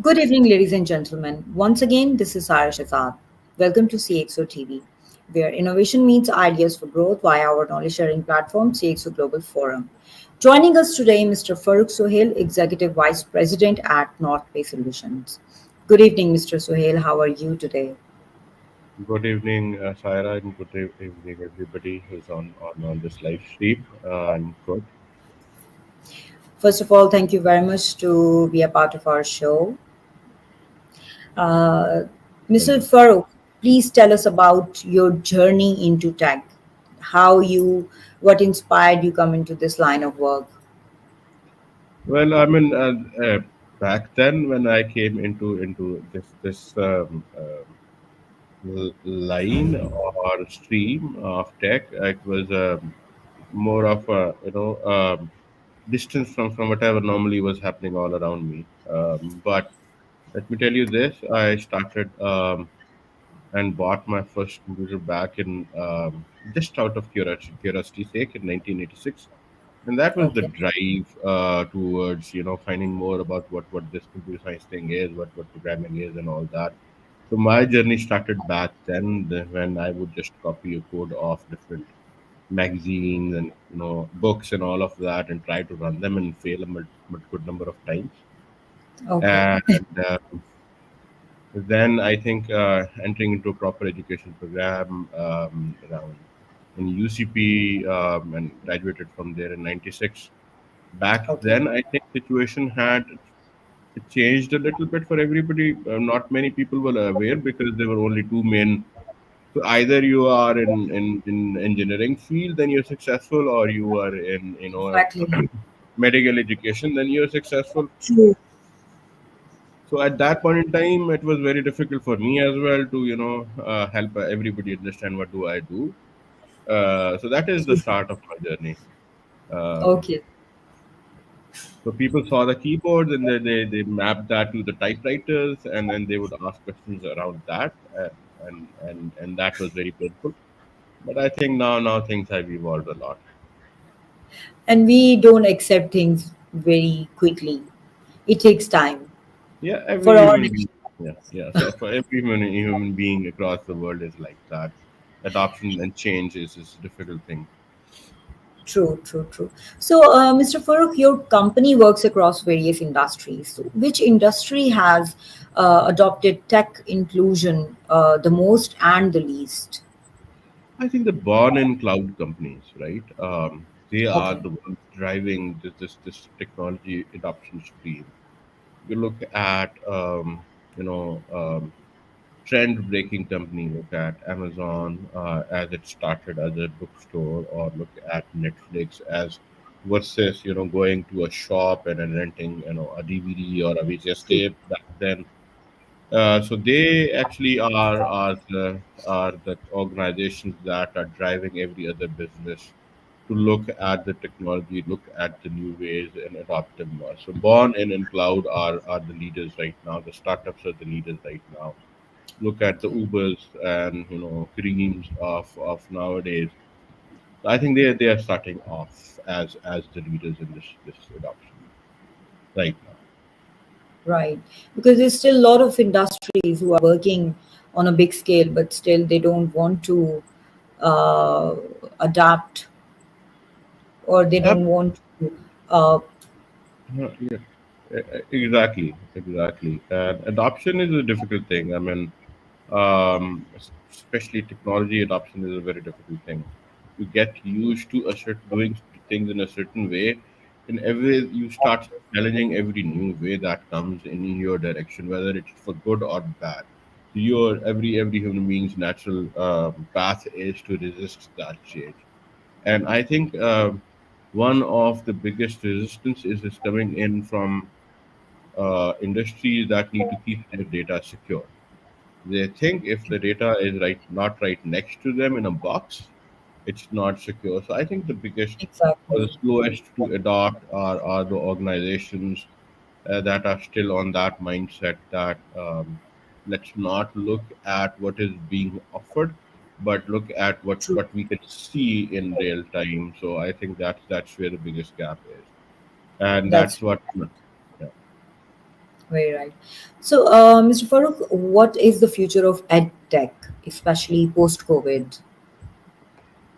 Good evening, ladies and gentlemen. Once again, this is Sarah Shazad. Welcome to CxO TV, where innovation meets ideas for growth via our knowledge sharing platform, CxO Global Forum. Joining us today, Mr. Furrukh Sohail, Executive Vice President at NorthBay Solutions. Good evening, Mr. Sohail. How are you today? Good evening, Saira, and evening, everybody who's on this live stream. I'm good. First of all, thank you very much to be a part of our show. Uh, Mr. And Farooq, please tell us about your journey into tech. What inspired you come into this line of work? well, I mean, back then when I came into this line or stream of tech, it was more of a distance from whatever normally was happening all around me. But let me tell you this: I started. And bought my first computer back in just out of curiosity's sake in 1986, and that was the Okay. drive towards finding more about what this computer science thing is, what programming is, and all that. So my journey started back then, when I would just copy a code of different magazines and books and all of that, and try to run them and fail a good number of times. Okay. And then I think entering into a proper education program around in UCP, and graduated from there in '96. Back Okay. then, I think situation had changed a little bit for everybody. Not many people were aware because there were only two main. So either you are in engineering field, then you're successful, or you are in Exactly. medical education, then you're successful. True. So at that point in time, it was very difficult for me as well to help everybody understand what do I do. So that is the start of my journey. Um, Okay. so people saw the keyboards, and they mapped that to the typewriters, and then they would ask questions around that, and that was very painful. But I think now things have evolved a lot. And we don't accept things very quickly. It takes time Yeah, every for all. human being. Yeah. So for every human being across the world is like that. Adoption and change is a difficult thing. True, true, true. So, Mr. Farooq, your company works across various industries. So which industry has adopted tech inclusion the most and the least? I think the born in cloud companies, right? They are Okay. the ones driving this technology adoption stream. You look at trend breaking company. Look at Amazon as it started as a bookstore, or look at Netflix as versus going to a shop and then renting a DVD or a VHS True. tape back then. So they actually are the organizations that are driving every other business to look at the technology, look at the new ways, and adopt them more. So Born in Cloud are the leaders right now. The startups are the leaders right now. Look at the Ubers and Creams of nowadays. I think they are starting off as the leaders in this adoption right now. Right. Because there's still a lot of industries who are working on a big scale, but still they don't want to uh, adapt or they Yep. don't want to. Uh, Yeah. Exactly. And adoption is a difficult thing. I mean, especially technology adoption is a very difficult thing. You get used to doing things in a certain way, and every you start challenging every new way that comes in your direction, whether it's for good or bad. Your every human being's natural path is to resist that change, and I think one of the biggest resistance is coming in from industries that need to keep their data secure. They think if the data is not right next to them in a box, it's not secure. So I think the biggest or exactly. the slowest to adopt are the organizations that are still on that mindset that let's not look at what is being offered, but look at True. what we can see in real time. So I think that's where the biggest gap is, and That's that's true. what. Yeah. Very right. So, Mr. Farooq, what is the future of EdTech, especially post COVID?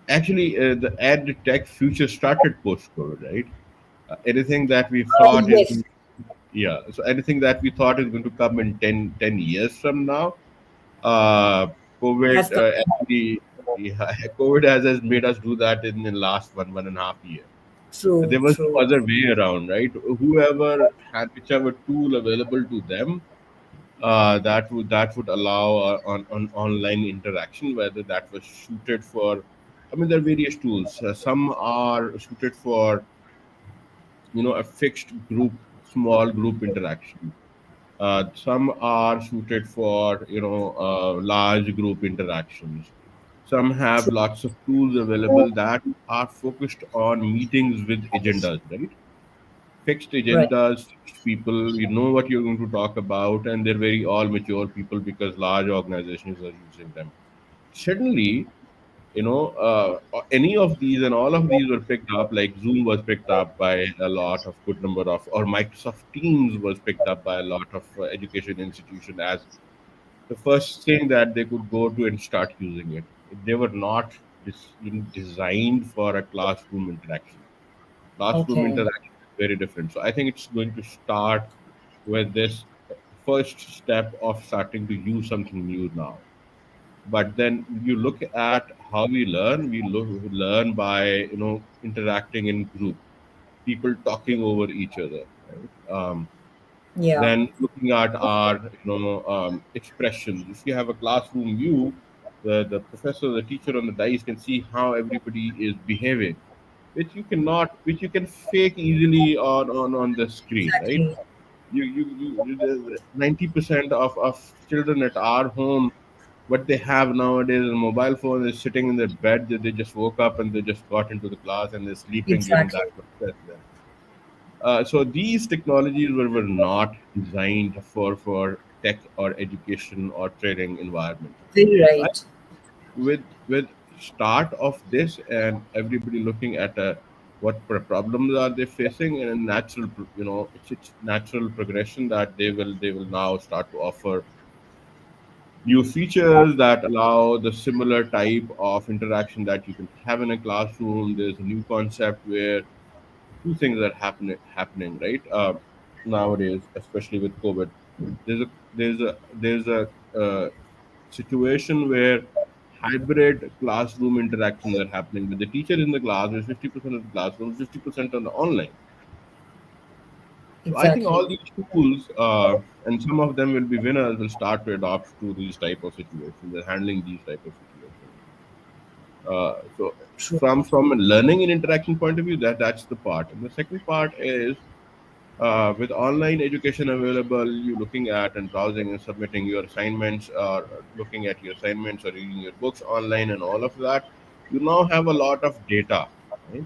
Actually, the ed tech future started post COVID, right? Anything that we thought is Yes, Yeah, so anything that we thought is going to come in 10 years from now, uh, has COVID come. actually, yeah, COVID has made us do that in the last one and a half year. True, There was no true. other way around, right? Whoever had whichever tool available to them, that would allow on online interaction, whether that was suited for. I mean, there are various tools. Some are suited for a fixed group, small group interaction. Some are suited for large group interactions. Some have True. lots of tools available that are focused on meetings with agendas, right? Fixed Right. agendas, fixed people. You know what you're going to talk about, and they're very all mature people because large organizations are using them. Suddenly, any of these and all of these were picked up, like Zoom was picked up by a lot of good number of, or Microsoft Teams was picked up by a lot of education institution as the first thing that they could go to and start using it. They were not designed for a classroom interaction. Classroom Okay. interaction is very different. So I think it's going to start with this first step of starting to use something new now. But then you look at how we learn by interacting in group, people talking over each other, right? Yeah. Then looking at our expressions. If you have a classroom view, the professor, the teacher on the dais can see how everybody is behaving, which you can fake easily on the screen, right? Exactly. 90% of children at our home, what they have nowadays is a mobile phone, is sitting in their bed. They just woke up and they just got into the class and they're sleeping during Exactly. that process there. So these technologies were not designed for tech or education or training environment. Very So right. with start of this and everybody looking at what problems are they facing, and a natural it's natural progression that they will now start to offer new features that allow the similar type of interaction that you can have in a classroom. There's a new concept where two things are happening, right? Nowadays, especially with COVID, there's a situation where hybrid classroom interactions are happening with the teacher in the class with 50% of the classroom, 50% on the online. So I think Exactly. all these tools, and some of them will be winners, will start to adopt to these type of situations and handling these type of situations. So True. from a learning and interaction point of view, that's the part. And the second part is, with online education available, you looking at and browsing and submitting your assignments, or looking at your assignments or reading your books online and all of that, you now have a lot of data, right?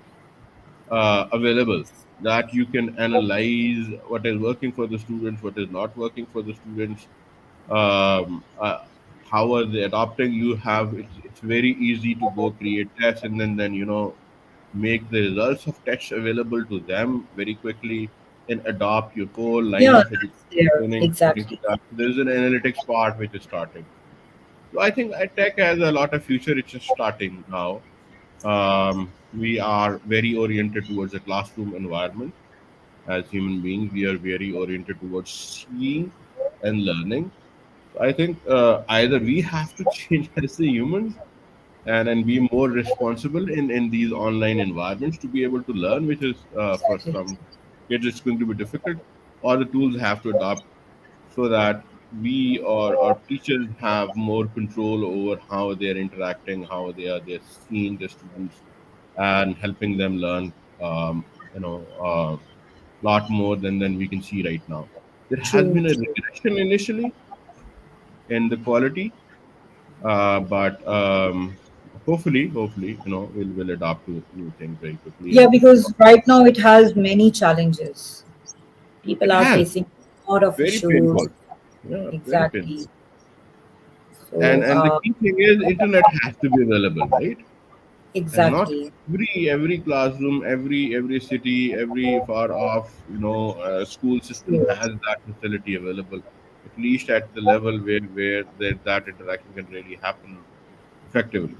Available, that you can analyze what is working for the students, what is not working for the students, um, uh, how are they adopting. It's very easy to go create tests and then make the results of tests available to them very quickly and adopt your whole line Yeah, of education that's there. training according to Exactly. that. There's an analytics part which is starting. So I think tech has a lot of future. It's just starting now. We are very oriented towards a classroom environment. As human beings, we are very oriented towards seeing and learning. So I think either we have to change as the humans and be more responsible in these online environments to be able to learn, which is for Exactly. some kids it's going to be difficult, or the tools have to adopt so that we or teachers have more control over how they're interacting, how they're seeing the students and helping them learn, you know, a lot more than we can see right now. There has True, been a true. regression initially in the quality, but hopefully, we'll adapt to new things very quickly Yeah, and keep because on. right now it has many challenges. People It are has facing a lot of very issues. painful. Yeah, very painful. Exactly. And So, and the key thing is internet has to be available, right? And not Exactly. every classroom, every city, every far off, school system True. has that facility available, at least at the level where that interaction can really happen effectively.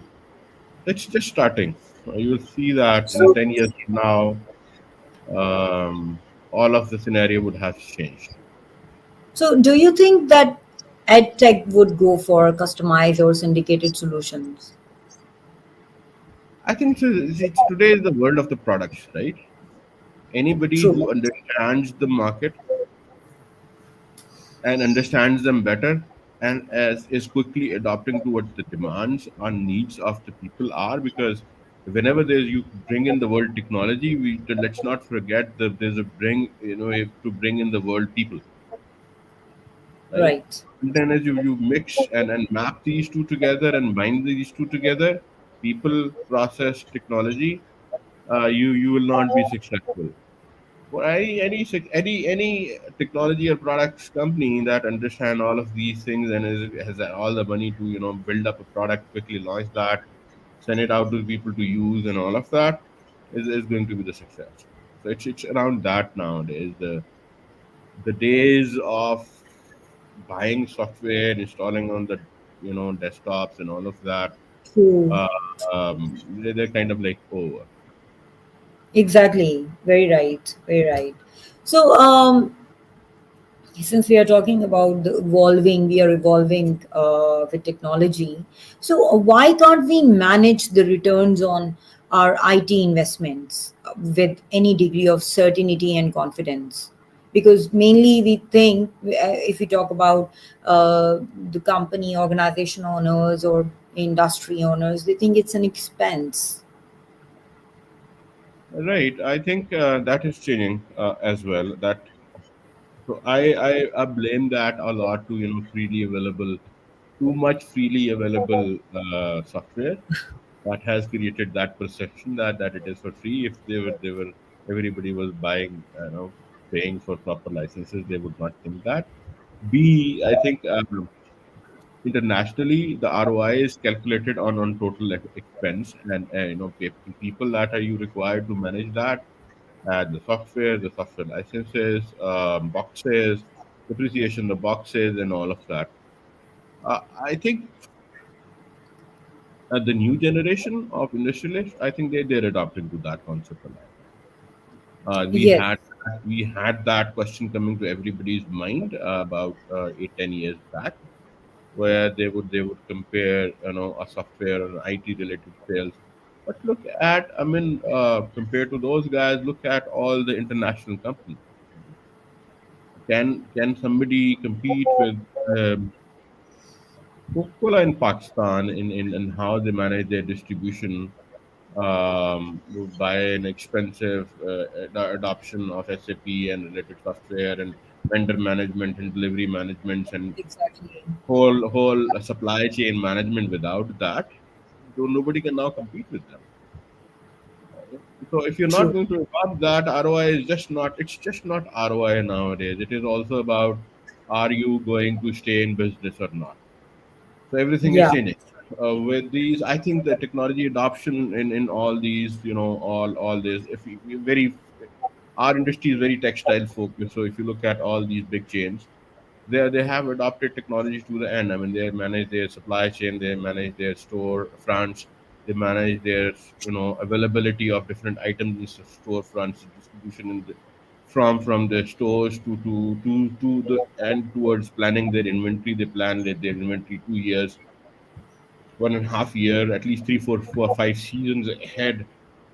It's just starting. You'll see that in So, 10 years from now, um, all of the scenario would have changed. so do you think that EdTech would go for customized or syndicated solutions? I think it's today is the world of the products, right? Anybody True. who understands the market and understands them better and as is quickly adopting towards the demands and needs of the people are, because whenever there's you bring in the word technology, let's not forget that there's a bring you know you have to bring in the world people, right? Right. And then as you mix and map these two together and bind these two together, people, process, technology, you will not be successful. For any technology or products company that understand all of these things and has all the money to build up a product, quickly launch that, send it out to people to use, and all of that is going to be the success. So it's around that nowadays. The days of buying software, installing on the desktops and all of that, True. uh, they're kind of like over. Exactly. Very right. Very right. So, since we are talking about the evolving, we are evolving with technology. So, why can't we manage the returns on our IT investments with any degree of certainty and confidence? Because mainly we think, if we talk about the company, organization owners, or industry owners, they think it's an expense. Right. I think that is changing as well. So I blame that a lot to freely available, too much freely available software that has created that perception that it is for free. If they were everybody was buying, paying for proper licenses, they would not think that. B, I think internationally the ROI is calculated on total expense, and people that are you required to manage that, the software licenses, boxes, depreciation, the boxes, and all of that. I think the new generation of industrialists, I think they're adopting to that concept a lot. We Yes, had that question coming to everybody's mind about 8-10 years back, where they would compare a software or IT related sales. But look at, I mean, compared to those guys, look at all the international companies. Can somebody compete with Coca-Cola in Pakistan in how they manage their distribution by an expensive adoption of SAP and related software and vendor management and delivery management and exactly. whole supply chain management? Without that, nobody can now compete with them. Right? So if you're not True. going to adopt that, ROI is just not. It's just not ROI nowadays. It is also about, are you going to stay in business or not? So everything is Yeah, changing. With these, I think the technology adoption in all these, all this. If we very, our industry is very textile focused. So if you look at all these big chains, they have adopted technology to the end. I mean, they manage their supply chain, they manage their store fronts, they manage their availability of different items in store fronts, distribution from the stores to the end towards planning their inventory. They plan their inventory 2 years, 1.5 year, at least three, four, 5 seasons ahead,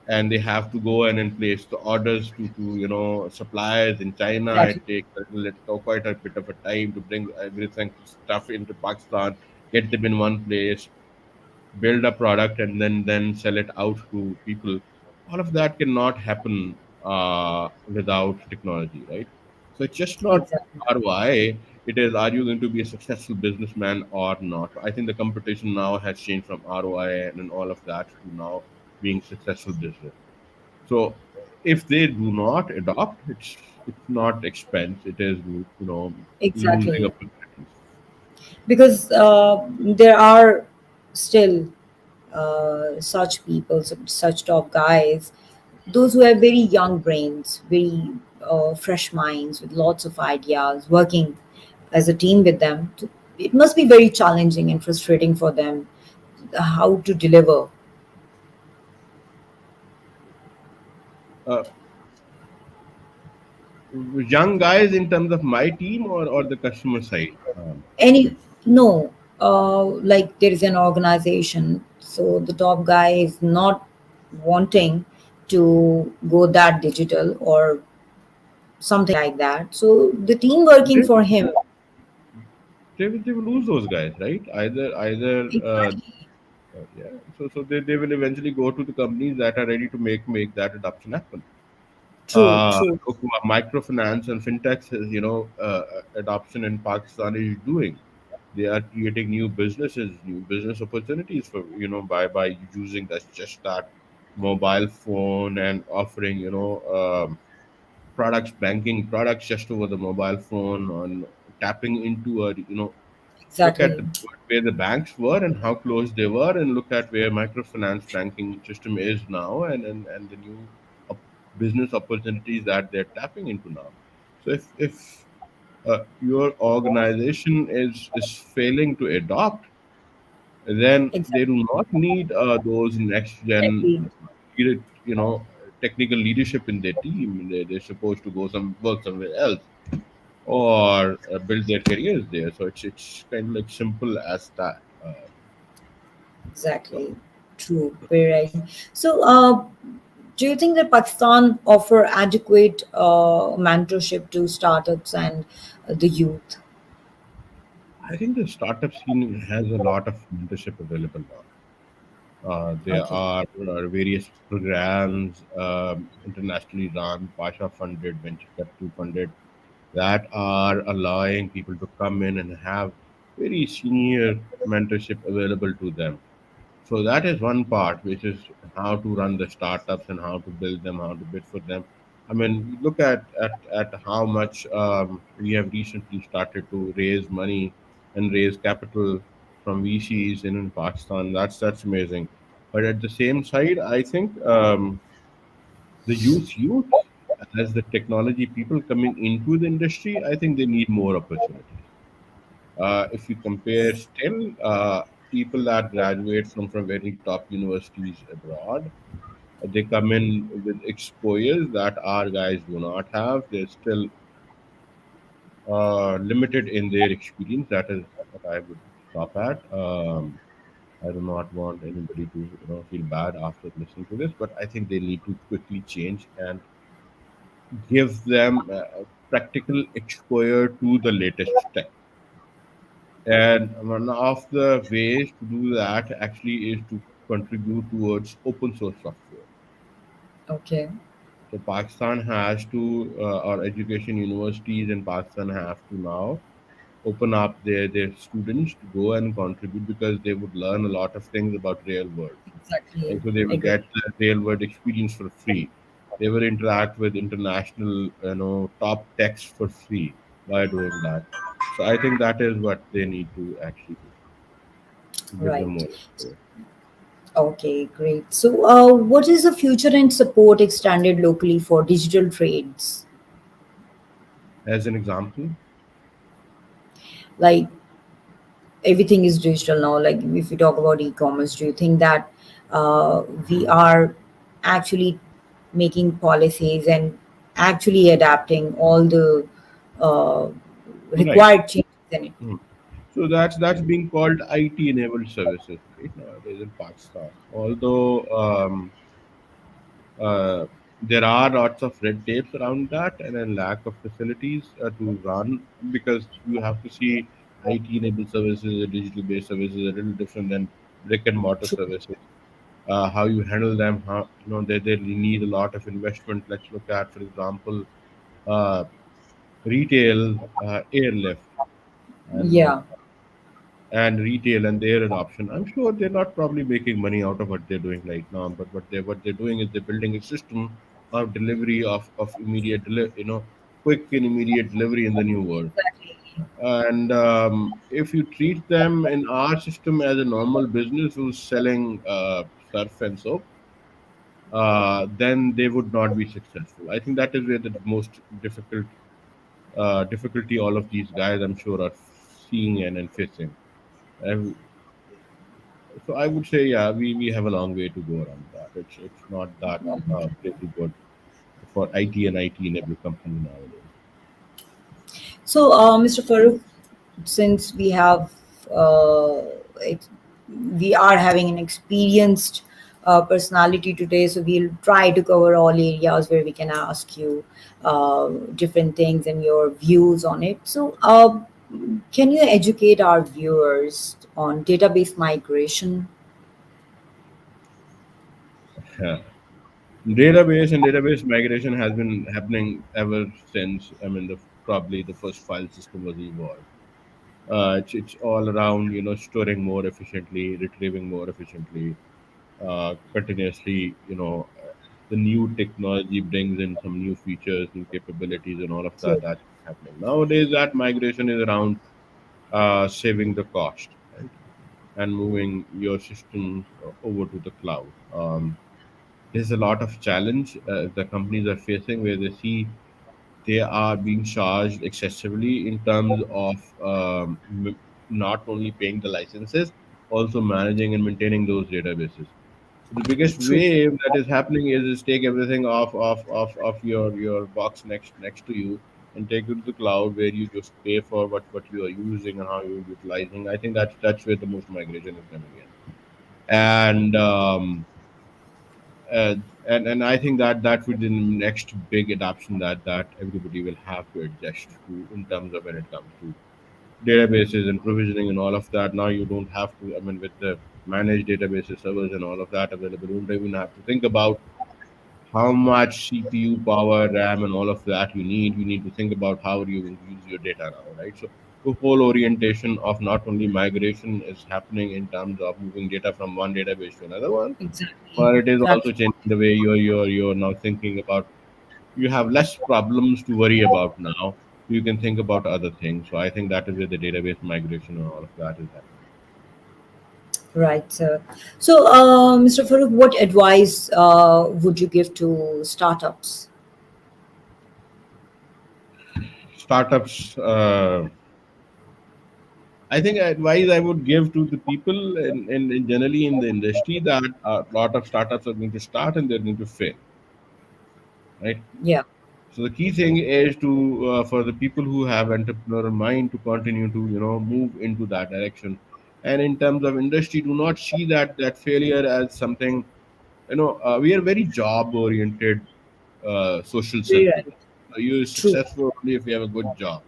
and they have to go and then place the orders to suppliers in China. exactly. It takes quite a bit of a time to bring everything stuff into Pakistan, get them in one place, build a product, and then sell it out to people. All of that cannot happen without technology, right? So it's just not Exactly. ROI. It is, are you going to be a successful businessman or not? I think the competition now has changed from ROI and all of that to now being successful business. So if they do not adopt, it's not expense. It is losing Exactly. opportunities. Because there are still such people, such top guys, those who have very young brains, very fresh minds with lots of ideas, working as a team with them. It must be very challenging and frustrating for them how to deliver. Uh, Young guys in terms of my team or the customer side. Any no, like there is an organization, so the top guy is not wanting to go that digital or something like that. So the team working They, for him. they will lose those guys, right? Either Exactly. yeah. So they will eventually go to the companies that are ready to make that adoption happen. True, true. Look what microfinance and fintechs is, adoption in Pakistan is doing. They are creating new businesses, new business opportunities for by using that mobile phone and offering products, banking products just over the mobile phone, on tapping into look at Exactly. where the banks were and how close they were, and look at where microfinance banking system is now, and the new op- business opportunities that they're tapping into now. So if your organization is failing to adopt, then they do not need those next gen Exactly. you know technical leadership in their team. They're supposed to go work somewhere else, or build their careers there. So it's kind of like simple as that. So Exactly. True. Very right. So, do you think that Pakistan offer adequate mentorship to startups and the youth? I think the startup scene has a lot of mentorship available now. There Okay. are various programs, internationally run, Pasha funded, venture capital funded, that are allowing people to come in and have very senior mentorship available to them. So that is one part, which is how to run the startups and how to build them, how to bid for them. I mean, look at how much we have recently started to raise money and raise capital from VCs in Pakistan. That's amazing. But at the same side, I think the youth, as the technology people coming into the industry, I think they need more opportunities. If you compare still people that graduate from very top universities abroad, they come in with exposures that our guys do not have. They're still limited in their experience. That is what I would stop at. I do not want anybody to feel bad after listening to this, but I think they need to quickly change and give them practical exposure to the latest tech. And one of the ways to do that actually is to contribute towards open source software. Okay. So Pakistan has to, or education universities in Pakistan have to now open up their students to go and contribute, because they would learn a lot of things about real world. Exactly. And so they will Agree. get the real world experience for free. They will interact with international, top techs for free by doing that. So I think that is what they need to actually do to give them Right. more exposure. Okay, great. So, what is the future and support extended locally for digital trades? As an example, Like everything is digital now. Like if we talk about e-commerce, do you think that we are actually making policies and actually adapting all the uh, right? required changes in it? Hmm. So that's being called IT enabled services right nowadays in Pakistan. Although uh, there are lots of red tapes around that, and a lack of facilities to run, because you have to see IT enabled services, digital based services, a little different than brick and mortar True. services. How you handle them, how they need a lot of investment. Let's look at, for example, uh, retail, airlift, and Yeah, retail and their adoption. I'm sure they're not probably making money out of what they're doing right now, but what they're doing is they're building a system of delivery of immediate quick and immediate delivery in the new world. And if you treat them in our system as a normal business who's selling surf and soap, then they would not be successful. I think that is where the most difficulty all of these guys, I'm sure, are seeing and facing. And so I would say, yeah, we have a long way to go around that. It's not that pretty good for IT and IT in every company nowadays. So, Mr. Farooq, since uh, ex- we are having an experienced personality today, so we'll try to cover all areas where we can ask you different things and your views on it. So, can you educate our viewers on database migration? Yeah. Database and database migration has been happening ever since. I mean, probably the first file system was evolved. It's all around, storing more efficiently, retrieving more efficiently, continuously. The new technology brings in some new features, new capabilities, and all of that. True. That's happening nowadays. That migration is around saving the cost, right, and moving your system over to the cloud. There's a lot of challenge the companies are facing where they see they are being charged excessively in terms of not only paying the licenses, also managing and maintaining those databases. So the biggest True. wave that is happening is take everything off your box next to you and take it to the cloud where you just pay for what you are using and how you're utilizing. I think that's where the most migration is coming in. And uh, and I think that would be the next big adoption that everybody will have to adjust to in terms of when it comes to databases and provisioning and all of that. Now you don't have to. I mean, with the managed databases, servers, and all of that available, you don't even have to think about how much CPU power, RAM, and all of that you need. You need to think about how are you going to use your data now, right? So the whole orientation of not only migration is happening in terms of moving data from one database to another one, Exactly. but it is also Absolutely. changing the way you're now thinking about. You have less problems to worry about now. You can think about other things. So I think that is where the database migration and all of that is happening. Right, sir. So, Mr. Farooq, what advice would you give to startups? Startups. I think advice I would give to the people in generally in the industry that a lot of startups are going to start and they're going to fail, right? Yeah, So the key thing is to for the people who have entrepreneurial mind to continue to move into that direction. And in terms of industry, do not see that failure as something. We are very job oriented social very circle. right. You're True. successful only if you have a good job.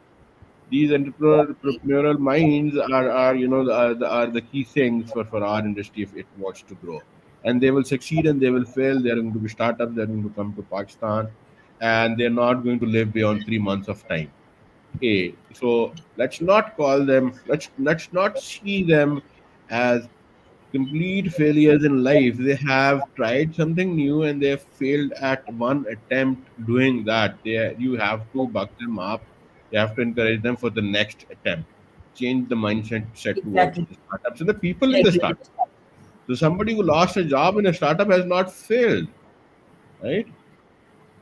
These entrepreneurial minds are are the key things for our industry if it wants to grow, and they will succeed and they will fail. They're going to be startups. They're going to come to Pakistan, and they're not going to live beyond 3 months of time. So let's not call them. Let's not see them as complete failures in life. They have tried something new and they have failed at one attempt doing that. You have to buck them up. You have to encourage them for the next attempt. Change the mindset set towards Exactly. the startup. So the people in the Agreed. startup. So somebody who lost a job in a startup has not failed, right?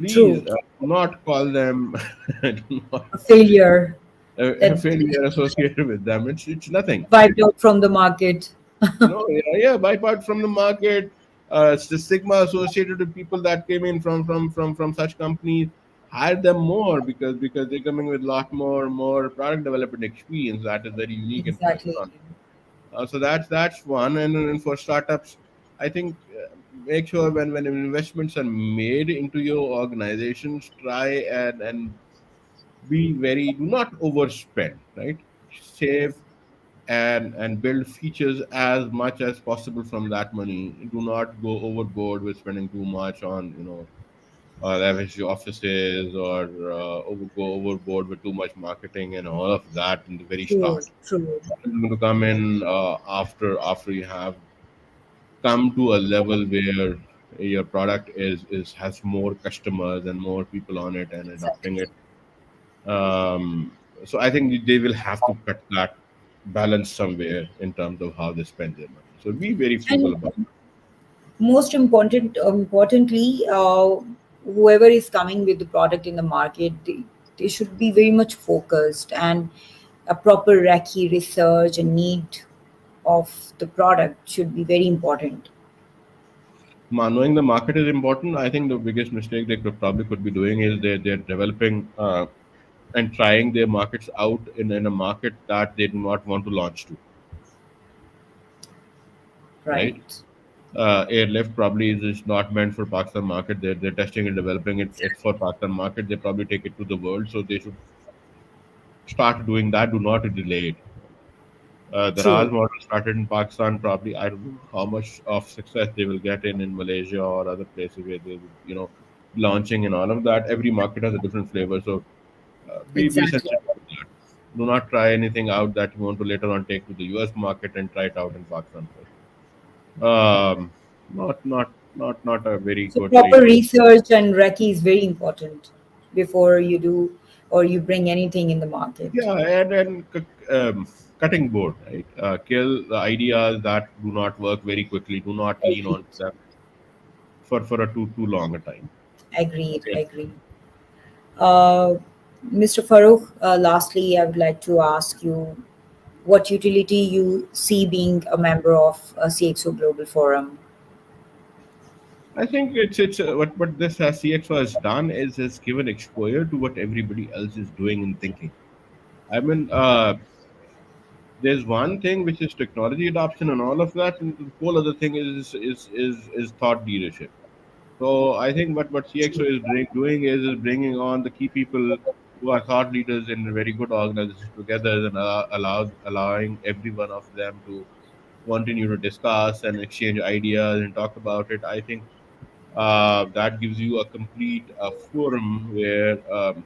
True. Please not call them do not, A failure a that failure associated with them. It's nothing. wiped out from the market. Yeah, wipe out from the market. It's the stigma associated with people that came in from such companies. Hire them more because they're coming with a lot more product development experience that is very unique and Exactly. personal. So that's one. And for startups, I think make sure when investments are made into your organizations, try and be very do not overspend, right? Save and build features as much as possible from that money. Do not go overboard with spending too much on lavish offices or go overboard with too much marketing and all of that in the very True. start. True. It's going to come in after you have come to a level where your product is has more customers and more people on it and adopting Exactly. it. So I think they will have to cut that balance somewhere in terms of how they spend their money. So be very frugal And about importantly, whoever is coming with the product in the market, they should be very much focused, and a proper recce research and need of the product should be very important. knowing the market is important. I think the biggest mistake they could be doing is they're developing and trying their markets out in a market that they do not want to launch to, right? Right. Airlift probably is not meant for Pakistan market. They're testing and developing it for Pakistan market. They probably take it to the world, so they should start doing that. Do not delay it. The Raj True. model started in Pakistan. Probably I don't know how much of success they will get in Malaysia or other places where they will, launching and all of that. Every market has a different flavor, so be Exactly. sensitive to that. Do not try anything out that you want to later on take to the US market and try it out in Pakistan first. Not a very So good proper idea. research and recce is very important before you do or you bring anything in the market. Yeah, and cutting board, right? Kill the ideas that do not work very quickly. Do not lean Agreed. on them for a too long a time. Agreed. Okay. Agreed. Uh, Mr. Farooq, lastly, I would like to ask you what utility you see being a member of CXO Global Forum. I think it's what this CXO has done is has given exposure to what everybody else is doing and thinking. I mean, there's one thing which is technology adoption and all of that, and the whole other thing is thought leadership. So I think what CXO is doing is bringing on the key people who are thought leaders in very good organizations together and allowing every one of them to continue to discuss and exchange ideas and talk about it. I think that gives you a complete forum where you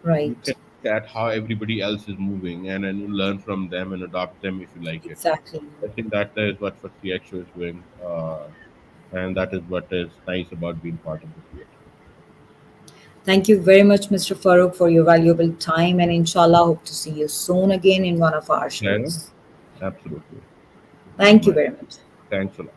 Right. can look at how everybody else is moving and you learn from them and adopt them if you like it. Exactly. I think that is what CXO is doing, and that is what is nice about being part of the CXO. Thank you very much, Mr. Farooq, for your valuable time, and inshallah, hope to see you soon again in one of our Yeah, shows. absolutely. It was Thank you my very much. thanks a lot.